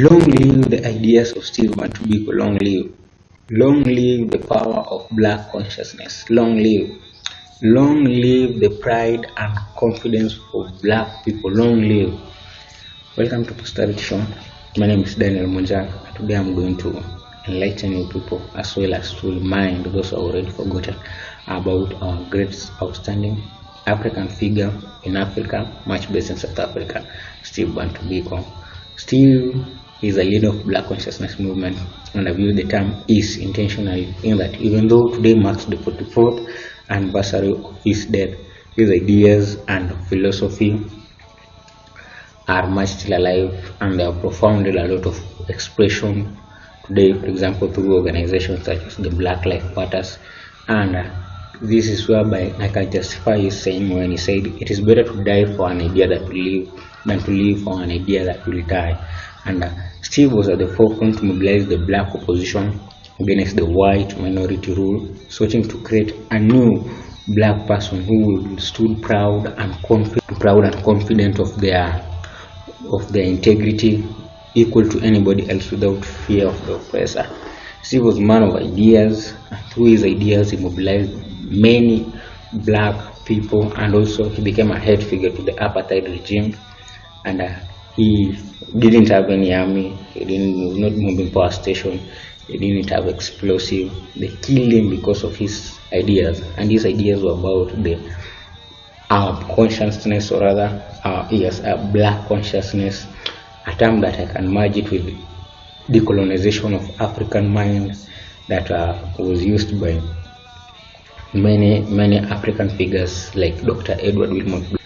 Long live the ideas of Steve Bantu Biko, long live. Long live the power of black consciousness. Long live. Long live the pride and confidence of black people. Long live. Welcome to Posterity Show. My name is Daniel Munjang. Today I'm going to enlighten you people as well as to remind those who are already forgotten about our great outstanding African figure in Africa, much based in South Africa, Steve Bantu Biko. Steve is a leader of black consciousness movement, and I view the term "is" intentionally, in that even though today marks the 44th anniversary of his death, his ideas and philosophy are much still alive, and they have profounded a lot of expression today, for example through organizations such as the Black Lives Matters. And this is whereby I can justify his saying when he said it is better to die for an idea that will live than to live for an idea that will die. And Steve was at the forefront to mobilize the black opposition against the white minority rule, searching to create a new black person who stood proud and confident of their integrity, equal to anybody else without fear of the oppressor. Steve was a man of ideas, and through his ideas he mobilized many black people, and also he became a head figure to the apartheid regime. And he didn't have any army, he was not moving power station, he didn't have explosive. They killed him because of his ideas, and his ideas were about our consciousness, or rather our black consciousness, a term that I can merge it with decolonization of African mind that was used by many African figures like Dr. Edward Wilmot.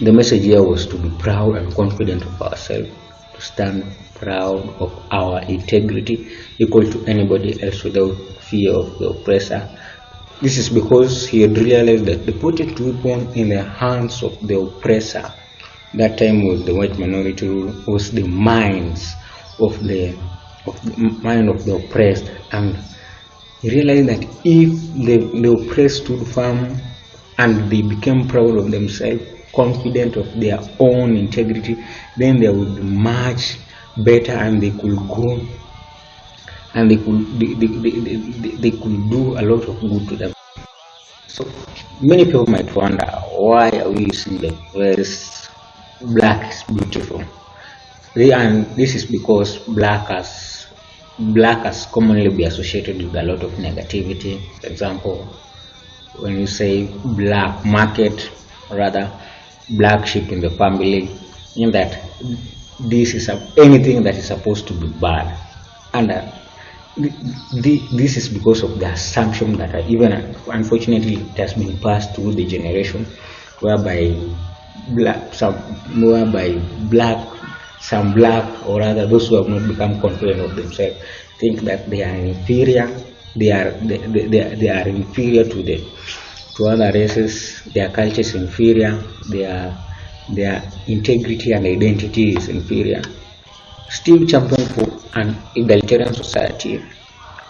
The message here was to be proud and confident of ourselves, to stand proud of our integrity, equal to anybody else without fear of the oppressor. This is because he had realized that the potent weapon in the hands of the oppressor, that time was the white minority rule, was the minds of the oppressed. And he realized that if the oppressed stood firm and they became proud of themselves, confident of their own integrity, then they would be much better, and they could go and they could do a lot of good to them. So many people might wonder, why are we using the words black is beautiful? And this is because black has commonly be associated with a lot of negativity. For example, when you say black market, or rather black sheep in the family, in that this is anything that is supposed to be bad. And this is because of the assumption that even unfortunately it has been passed through the generation, whereby some black, or rather those who have not become confident of themselves, think that they are inferior. They are inferior to other races. Their culture is inferior. Their integrity and identity is inferior. Steve championed for an egalitarian society,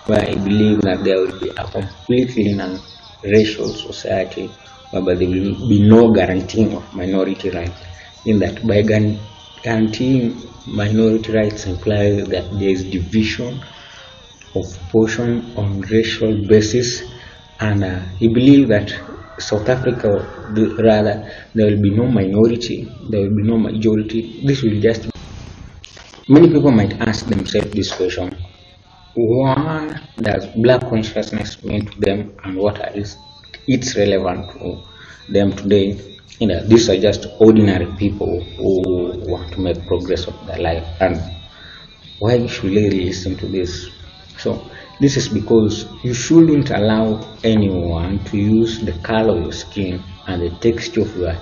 where I believe that there will be a completely non-racial society, whereby there will be no guaranteeing of minority rights. In that, by guaranteeing minority rights implies that there is division of portion on racial basis. And he believed that South Africa, rather, there will be no minority, there will be no majority. This will just... Many people might ask themselves this question: what does black consciousness mean to them, and what is its relevant to them today? These are just ordinary people who want to make progress of their life, and why should they listen to this? So this is because you shouldn't allow anyone to use the color of your skin and the texture of your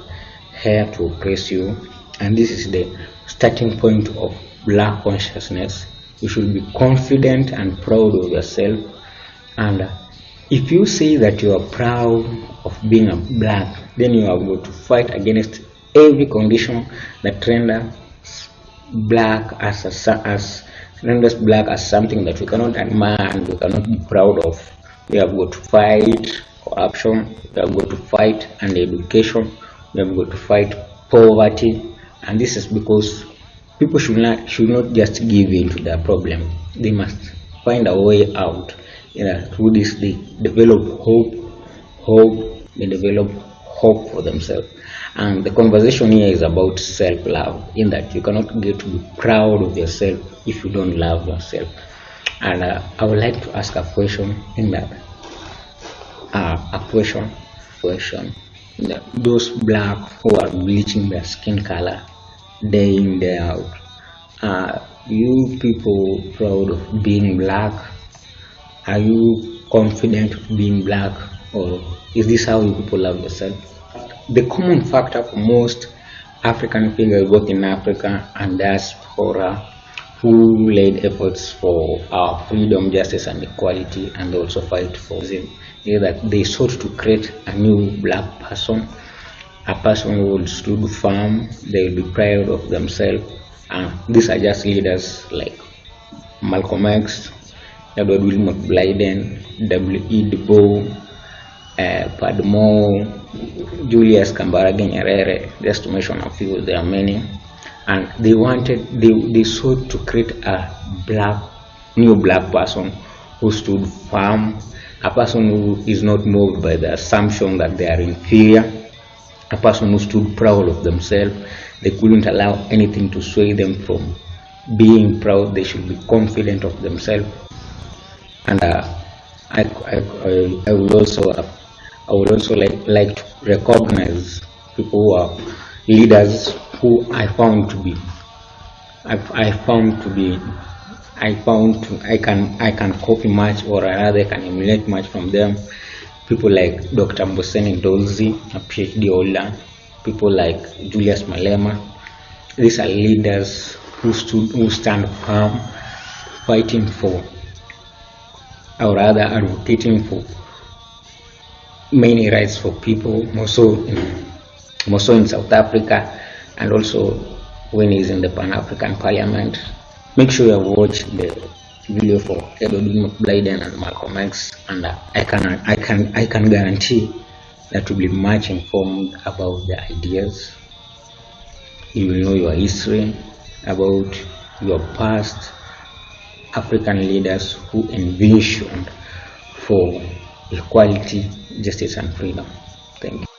hair to oppress you. And this is the starting point of black consciousness. You should be confident and proud of yourself. And if you say that you are proud of being a black, then you are going to fight against every condition that renders black as something that we cannot admire and we cannot be proud of. We have got to fight corruption, we have got to fight undereducation, we have got to fight poverty. And this is because People should not just give in to their problem. They must find a way out. Through this they develop they develop hope for themselves. And the conversation here is about self-love, in that you cannot get to be proud of yourself if you don't love yourself. And I would like to ask a question in that question that those black who are bleaching their skin color day in day out, are you people proud of being black? Are you confident of being black, or is this how you people love yourself? The common factor for most African figures, both in Africa and diaspora, who laid efforts for our freedom, justice, and equality, and also fight for them, is that they sought to create a new black person, a person who would stood firm. They will be proud of themselves. And these are just leaders like Malcolm X, Edward Wilmot Blyden, W.E. Du Bois, Padmo, Julius Kambarage Nyerere, just to mention a few. There are many. And they sought to create a new black person who stood firm, a person who is not moved by the assumption that they are inferior, a person who stood proud of themselves. They couldn't allow anything to sway them from being proud. They should be confident of themselves. And I would also like to recognize people who are leaders who I can copy much, or rather can emulate much from them. People like Dr. Mboseni Dolzi, a PhD holder, people like Julius Malema. These are leaders who stand firm, fighting for, or rather advocating for, many rights for people, more so in South Africa, and also when he's in the Pan-African Parliament. Make sure you have watched the video for Edward Blyden and Malcolm X, and I can guarantee that you'll be much informed about the ideas. You will know your history, about your past African leaders who envisioned for equality, justice, and freedom. Thank you.